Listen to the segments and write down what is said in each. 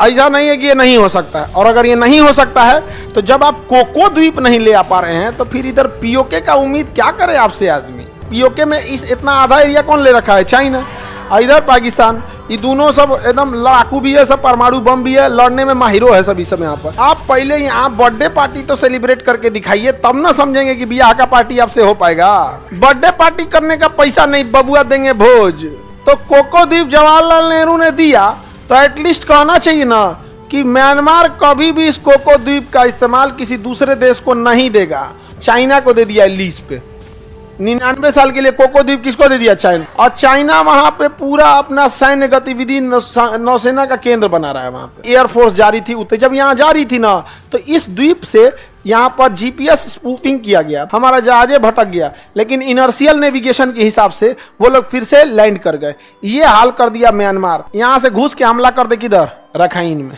ऐसा नहीं है कि ये नहीं हो सकता है। और अगर ये नहीं हो सकता है तो जब आप कोको द्वीप नहीं ले आ पा रहे हैं तो फिर इधर पीओके का उम्मीद क्या करे आपसे आदमी। पीओके में इस इतना आधा एरिया कौन ले रखा है? चाइना। इधर पाकिस्तान। ये दोनों सब एकदम लड़ाकू भी है, सब परमाणु बम भी है, लड़ने में माहिरो है सभी सब यहाँ पर। आप पहले यहाँ बर्थडे पार्टी तो सेलिब्रेट करके दिखाइए, तब ना समझेंगे कि ब्याह का पार्टी आपसे हो पाएगा। बर्थडे पार्टी करने का पैसा नहीं, बबुआ देंगे भोज। तो कोको द्वीप जवाहरलाल नेहरू ने दिया तो एटलीस्ट कहना चाहिए ना कि म्यांमार कभी भी इस कोको द्वीप का इस्तेमाल किसी दूसरे देश को नहीं देगा। चाइना को दे दिया लीज पे 99 साल के लिए। कोको द्वीप किसको दे दिया? चाइना। और चाइना वहां पे पूरा अपना सैन्य गतिविधि नौसेना का केंद्र बना रहा है। वहां पे एयरफोर्स जारी थी उत्तर, जब यहाँ जा रही थी ना तो इस द्वीप से यहाँ पर जीपीएस स्पूफिंग किया गया, हमारा जहाजे भटक गया, लेकिन इनर्शियल नेविगेशन के हिसाब से वो लोग फिर से लैंड कर गए। ये हाल कर दिया म्यांमार। यहाँ से घुस के हमला कर दे किधर? रखाइन में।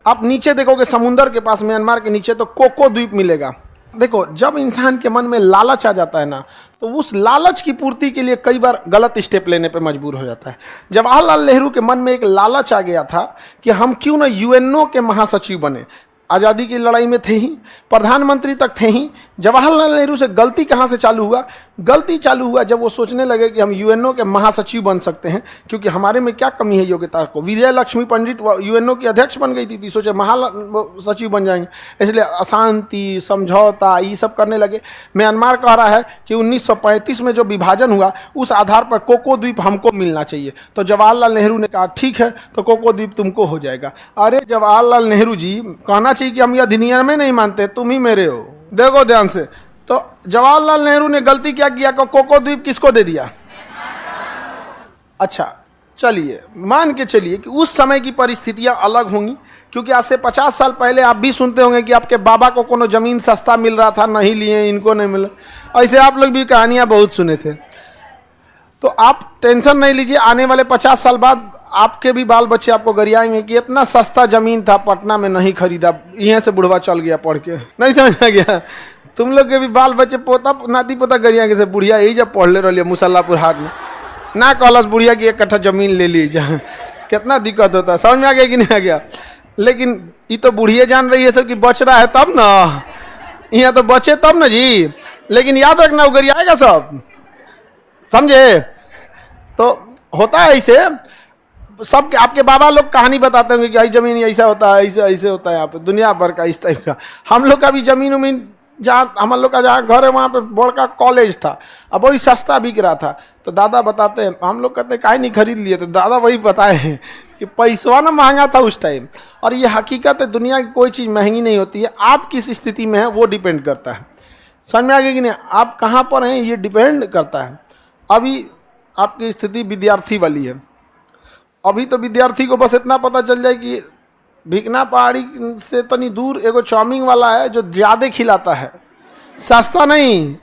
आप नीचे देखोगे समुंदर के पास म्यांमार के नीचे तो कोको द्वीप मिलेगा। देखो, जब इंसान के मन में लालच आ जाता है ना तो उस लालच की पूर्ति के लिए कई बार गलत स्टेप लेने पे मजबूर हो जाता है। जवाहरलाल नेहरू के मन में एक लालच आ गया था कि हम क्यों ना यूएनओ के महासचिव बने। आज़ादी की लड़ाई में थे ही, प्रधानमंत्री तक थे ही। जवाहरलाल नेहरू से गलती कहाँ से चालू हुआ? गलती चालू हुआ जब वो सोचने लगे कि हम यूएनओ के महासचिव बन सकते हैं, क्योंकि हमारे में क्या कमी है योग्यता को। विजय लक्ष्मी पंडित यूएनओ की अध्यक्ष बन गई थी, सोचे महासचिव बन जाएंगे, इसलिए अशांति समझौता ये सब करने लगे। म्यांमार कह रहा है कि 1935 में जो विभाजन हुआ उस आधार पर कोको द्वीप हमको मिलना चाहिए। तो जवाहरलाल नेहरू ने कहा ठीक है, तो कोको द्वीप तुमको हो जाएगा। अरे जवाहरलाल नेहरू जी, कहना चाहिए कि हम यह अधिनियम में नहीं मानते, तुम ही मेरे हो। देखो ध्यान से, तो जवाहरलाल नेहरू ने गलती क्या किया? कोको द्वीप किसको दे दिया? अच्छा चलिए मान के चलिए कि उस समय की परिस्थितियां अलग होंगी, क्योंकि आज से 50 साल पहले आप भी सुनते होंगे कि आपके बाबा को कोनो जमीन सस्ता मिल रहा था, नहीं लिए, इनको नहीं मिला। ऐसे आप लोग भी कहानियां बहुत सुने थे। तो आप टेंशन नहीं लीजिए, आने वाले 50 साल बाद आपके भी बाल बच्चे आपको गरियाएंगे कि इतना सस्ता जमीन था, पटना में नहीं खरीदा, यहाँ से बुढ़वा चल गया पढ़ के। नहीं समझ आ गया? तुम लोग के भी बाल बच्चे पोता नाती पोता गरियाएंगे से बुढ़िया यही जब पढ़ ले रही मुसल्लापुर हाट में ना कहलस बुढ़िया की 1 कट्ठा जमीन ले लीजिए। कितना दिक्कत होता है, समझ में आ गया कि नहीं आ गया? लेकिन ये तो बुढ़िया जान रही है सब कि बच रहा है तब ना, यहाँ तो बचे तब ना जी। लेकिन याद रखना गरियाएगा सब, समझे? तो होता है ऐसे, सब आपके बाबा लोग कहानी बताते होंगे कि आई जमीन ऐसा होता है, ऐसे ऐसे होता है यहाँ पे, दुनिया भर का इस टाइप का। हम लोग का भी जमीन उमीन जहाँ हम लोग का जहाँ घर है वहाँ पे बड़ा कॉलेज था, अब वही सस्ता बिक रहा था। तो दादा बताते हैं, हम लोग कहते हैं काहे नहीं खरीद लिए, तो दादा वही बताए हैं कि पैसा ना महंगा था उस टाइम। और ये हकीकत है, दुनिया की कोई चीज़ महंगी नहीं होती है, आप किस स्थिति में है वो डिपेंड करता है। समझ में आ गया कि नहीं? आप कहाँ पर हैं ये डिपेंड करता है। अभी आपकी स्थिति विद्यार्थी वाली है, अभी तो विद्यार्थी को बस इतना पता चल जाए कि भिकना पहाड़ी से तनी दूर एगो चाउमीन वाला है जो ज़्यादा खिलाता है, सस्ता नहीं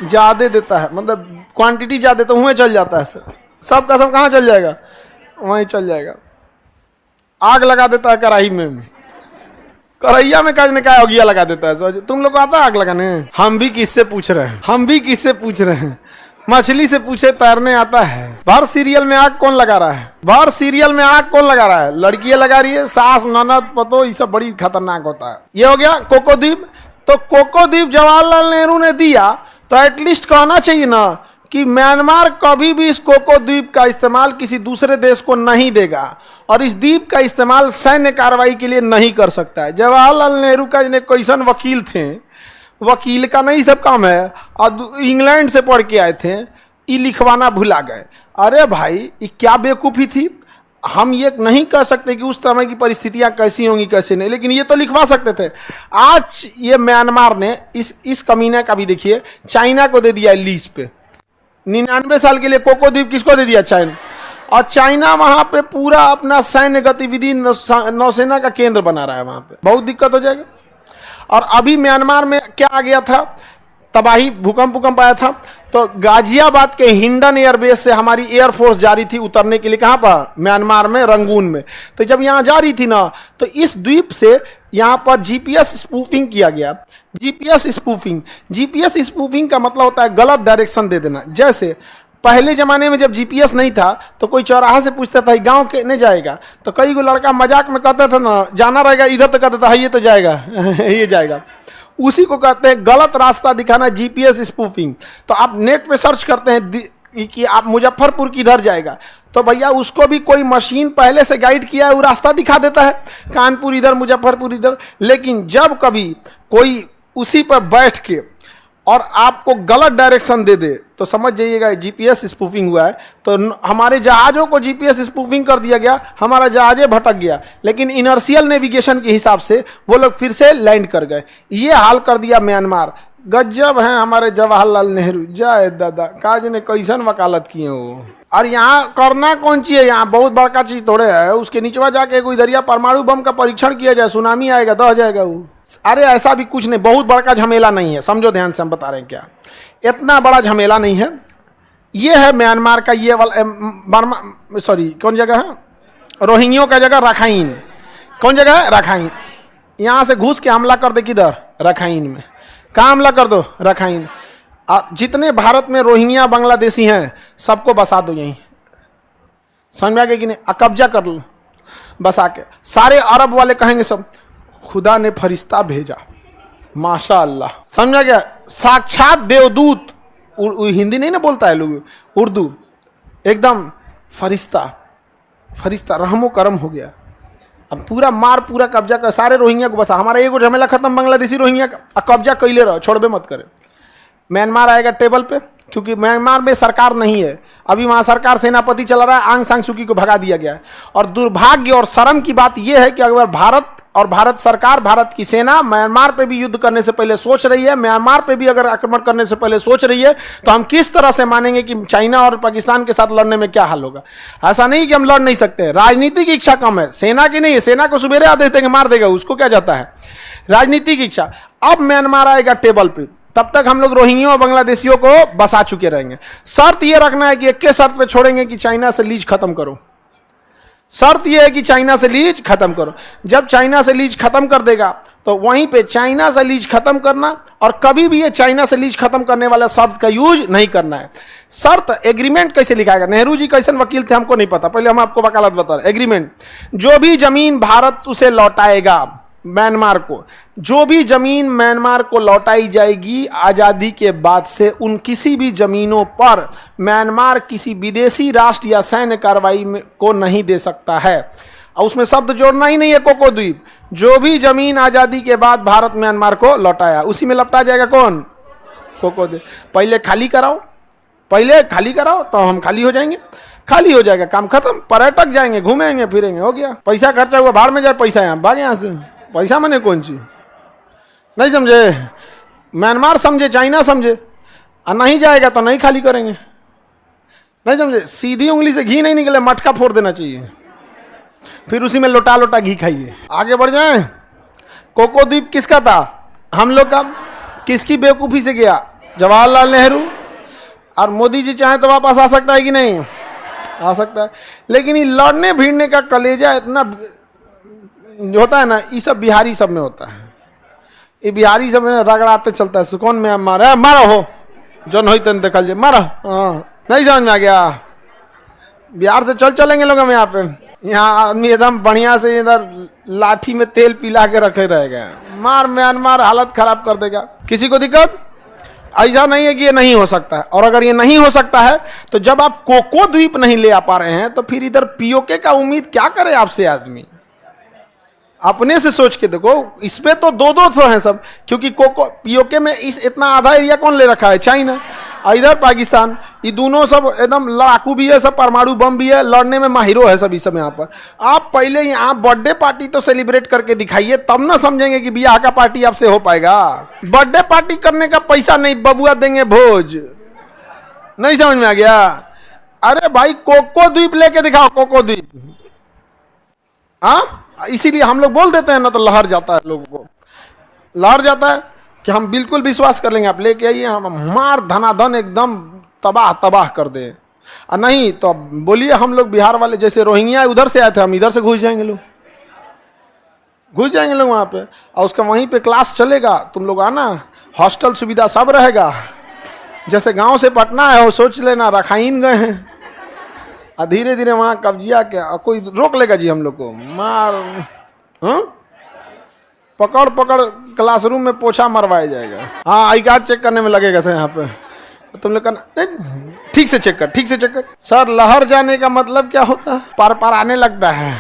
ज़्यादा देता है, मतलब क्वांटिटी ज़्यादा, तो वहीं चल जाता है। सब का सब कहाँ चल जाएगा? वहीं चल जाएगा। आग लगा देता है कढ़ाई में, कढ़ैया में काज ने क्या अगिया लगा देता है। तुम लोग को आता है आग लगाने? हम भी किससे पूछ रहे हैं, हम भी किससे पूछ रहे हैं? मछली से पूछे तैरने आता है। भर सीरियल में आग कौन लगा रहा है? भर सीरियल में आग कौन लगा रहा है? लड़कियां लगा रही है, सास ननद पतो, ये सब बड़ी खतरनाक होता है। ये हो गया कोको द्वीप। तो कोको द्वीप जवाहरलाल नेहरू ने दिया तो एटलीस्ट कहना चाहिए ना कि म्यांमार कभी भी इस कोको द्वीप का इस्तेमाल किसी दूसरे देश को नहीं देगा और इस द्वीप का इस्तेमाल सैन्य कार्रवाई के लिए नहीं कर सकता है। जवाहरलाल नेहरू का कैसन वकील थे, वकील का नहीं सब काम है, और इंग्लैंड से पढ़ के आए थे, ये लिखवाना भुला गए। अरे भाई ये क्या बेवकूफ़ी थी। हम ये नहीं कह सकते कि उस समय की परिस्थितियां कैसी होंगी कैसे नहीं, लेकिन ये तो लिखवा सकते थे। आज ये म्यांमार ने इस कमीने का भी देखिए, चाइना को दे दिया लीज पे 99 साल के लिए। कोको द्वीप किसको दे दिया? चाइना। और चाइना वहां पे पूरा अपना सैन्य गतिविधि नौसेना का केंद्र बना रहा है, वहां पे बहुत दिक्कत हो जाएगा। और अभी म्यांमार में क्या आ गया था, तबाही, भूकंप आया था, तो गाजियाबाद के हिंडन एयरबेस से हमारी एयरफोर्स जा रही थी उतरने के लिए, कहाँ पर, म्यांमार में, रंगून में। तो जब यहाँ जा रही थी ना, तो इस द्वीप से यहाँ पर जीपीएस स्पूफिंग किया गया। जीपीएस स्पूफिंग का मतलब होता है गलत डायरेक्शन दे देना। जैसे पहले जमाने में जब जीपीएस नहीं था तो कोई चौराहा से पूछता था गांव के नहीं जाएगा, तो कई को लड़का मजाक में कहता था ना जाना रहेगा इधर, तो कहता था ये तो जाएगा ये जाएगा। उसी को कहते हैं गलत रास्ता दिखाना, जीपीएस स्पूफिंग। तो आप नेट पे सर्च करते हैं कि आप मुजफ्फरपुर किधर जाएगा, तो भैया उसको भी कोई मशीन पहले से गाइड किया है, वो रास्ता दिखा देता है, कानपुर इधर, मुजफ्फरपुर इधर। लेकिन जब कभी कोई उसी पर बैठ के और आपको गलत डायरेक्शन दे दे तो समझ जाइएगा जीपीएस स्पूफिंग हुआ है। तो हमारे जहाज़ों को जीपीएस स्पूफिंग कर दिया गया, हमारा जहाज़ें भटक गया, लेकिन इनर्शियल नेविगेशन के हिसाब से वो लोग फिर से लैंड कर गए। ये हाल कर दिया म्यांमार। गजब हैं हमारे जवाहरलाल नेहरू, जय दादा, काज ने कैसन वकालत किए हो। और यहाँ करना कौन चीज़ है, यहाँ बहुत बड़का चीज़ थोड़े है। उसके नीचवा जाके कोई दरिया परमाणु बम का परीक्षण किया जाए, सुनामी आएगा, दह जाएगा वो। अरे ऐसा भी कुछ नहीं, बहुत बड़का झमेला नहीं है, समझो ध्यान से हम बता रहे हैं क्या, इतना बड़ा झमेला नहीं है। ये है म्यांमार का ये वाला बर्मा, सॉरी कौन जगह है, रोहिंग्यों का जगह रखाइन। कौन जगह है, रखाइन। यहाँ से घुस के हमला कर दे किधर, रखाइन में। कहाँ हमला कर दो, रखाइन। जितने भारत में रोहिंग्या बांग्लादेशी हैं सबको बसा दो यहीं, समझ में आ गया कि नहीं। कब्जा कर लो बसा के। सारे अरब वाले कहेंगे सब खुदा ने फरिश्ता भेजा, माशाअल्लाह, समझा गया, साक्षात देवदूत। हिंदी नहीं ना बोलता है लोग, उर्दू, एकदम फरिश्ता, फरिश्ता, रहमो करम हो गया। अब पूरा मार, पूरा कब्जा कर, सारे रोहिंग्या को बसा। हमारा एगो झमेला खत्म, बांग्लादेशी रोहिंग्या का कब्जा कैले रहो, छोड़बे मत करे। म्यांमार आएगा टेबल पे, क्योंकि म्यांमार में सरकार नहीं है अभी, वहाँ सरकार सेनापति चला रहा है, आंग सांग सुकी को भगा दिया गया है। और दुर्भाग्य और शर्म की बात यह है कि अगर भारत और भारत सरकार, भारत की सेना म्यांमार पे भी युद्ध करने से पहले सोच रही है, म्यांमार पे भी अगर आक्रमण करने से पहले सोच रही है, तो हम किस तरह से मानेंगे कि चाइना और पाकिस्तान के साथ लड़ने में क्या हाल होगा। ऐसा नहीं कि हम लड़ नहीं सकते, राजनीतिक इच्छा कम है, सेना की नहीं है। सेना को सुबेरे आदेश देंगे मार देगा, उसको क्या जाता है, राजनीतिक इच्छा। अब म्यांमार आएगा टेबल पे, तब तक हम लोग रोहिंग्यों और बांग्लादेशियों को बसा चुके रहेंगे। शर्त यह रखना है कि एक के शर्त पे छोड़ेंगे कि चाइना से लीज खत्म करो। शर्त यह है कि चाइना से लीज खत्म करो। जब चाइना से लीज खत्म कर देगा तो वहीं पे चाइना से लीज खत्म करना, और कभी भी ये चाइना से लीज खत्म करने वाला शब्द का यूज नहीं करना है। शर्त, एग्रीमेंट कैसे लिखाएगा, नेहरू जी कैसे वकील थे हमको नहीं पता, पहले हम आपको वकालत बता रहे। एग्रीमेंट, जो भी जमीन भारत उसे लौटाएगा म्यांमार को, जो भी जमीन म्यांमार को लौटाई जाएगी आज़ादी के बाद से, उन किसी भी जमीनों पर म्यांमार किसी विदेशी राष्ट्र या सैन्य कार्रवाई को नहीं दे सकता है। और उसमें शब्द जोड़ना ही नहीं है, कोको द्वीप। जो भी जमीन आज़ादी के बाद भारत म्यांमार को लौटाया उसी में लपटा जाएगा कौन, कोको द्वीप। पहले खाली कराओ, पहले खाली कराओ तो हम खाली हो जाएंगे, खाली हो जाएगा, काम खत्म, पर्यटक जाएंगे, घूमेंगे फिरेंगे, हो गया। पैसा खर्चा हुआ, बाहर में जाए पैसा, यहाँ भाग यहाँ से। पैसा मने कौन सी, नहीं समझे, म्यांमार समझे, चाइना समझे, और नहीं जाएगा तो नहीं खाली करेंगे, नहीं समझे। सीधी उंगली से घी नहीं निकले, मटका फोड़ देना चाहिए, फिर उसी में लोटा लोटा घी खाइए। आगे बढ़ जाए। कोको द्वीप किसका था, हम लोग का। किसकी बेवकूफ़ी से गया, जवाहरलाल नेहरू। और मोदी जी चाहे तो वापस आ सकता है कि नहीं, आ सकता है। लेकिन ये लड़ने भिड़ने का कलेजा इतना होता है ना, ये सब बिहारी सब में होता है। ये बिहारी सब में रगड़ाते चलता है, सुकून में मारा मारो हो जन हो तन देखल जाए, मारो। हाँ, नहीं समझ में आ गया। बिहार से चलेंगे लोग हम यहाँ पे। यहाँ आदमी एकदम बढ़िया से इधर लाठी में तेल पिला के रखे रहेगा, मार म्यांमार हालत खराब कर देगा। किसी को दिक्कत, ऐसा नहीं है कि ये नहीं हो सकता है। और अगर ये नहीं हो सकता है तो जब आप कोको द्वीप नहीं ले आ पा रहे हैं तो फिर इधर पीओके का उम्मीद क्या करे आपसे आदमी। अपने से सोच के देखो, इसमें तो दो दो तो हैं सब, क्योंकि कोको पीओके में इस इतना आधा एरिया कौन ले रखा है, चाइना, इधर पाकिस्तान। ये दोनों सब एकदम लड़ाकू भी है, सब परमाणु बम भी है, लड़ने में माहिरो है सभी सब यहाँ पर। आप पहले यहाँ बर्थडे पार्टी तो सेलिब्रेट करके दिखाइए, तब ना समझेंगे कि ब्याह का पार्टी आपसे हो पाएगा। बर्थडे पार्टी करने का पैसा नहीं, बबुआ देंगे भोज, नहीं समझ में आ गया। अरे भाई कोको द्वीप लेके दिखाओ, कोको द्वीप। हाँ, इसीलिए हम लोग बोल देते हैं ना, तो लहर जाता है, लोगों को लहर जाता है। कि हम बिल्कुल विश्वास कर लेंगे, आप लेके आइए, हम मार धनाधन एकदम तबाह तबाह कर दे। और नहीं तो अब बोलिए, हम लोग बिहार वाले जैसे रोहिंग्या उधर से आए थे, हम इधर से घुस जाएंगे लोग, घुस जाएंगे लोग वहाँ पे, और उसका वहीं पे क्लास चलेगा, तुम लोग आना, हॉस्टल सुविधा सब रहेगा। जैसे गांव से पटना है वो सोच लेना रखाइन गए हैं, और धीरे धीरे वहाँ कब्जिया के, और कोई रोक लेगा जी हम लोग को, मार पकड़ पकड़ क्लासरूम में पोछा मरवाया जाएगा। हाँ, आई कार्ड चेक करने में लगेगा सर यहाँ पे, तुम लोग कहना ठीक से चेक कर, ठीक से चेक कर। सर लहर जाने का मतलब क्या होता है? पार पार आने लगता है।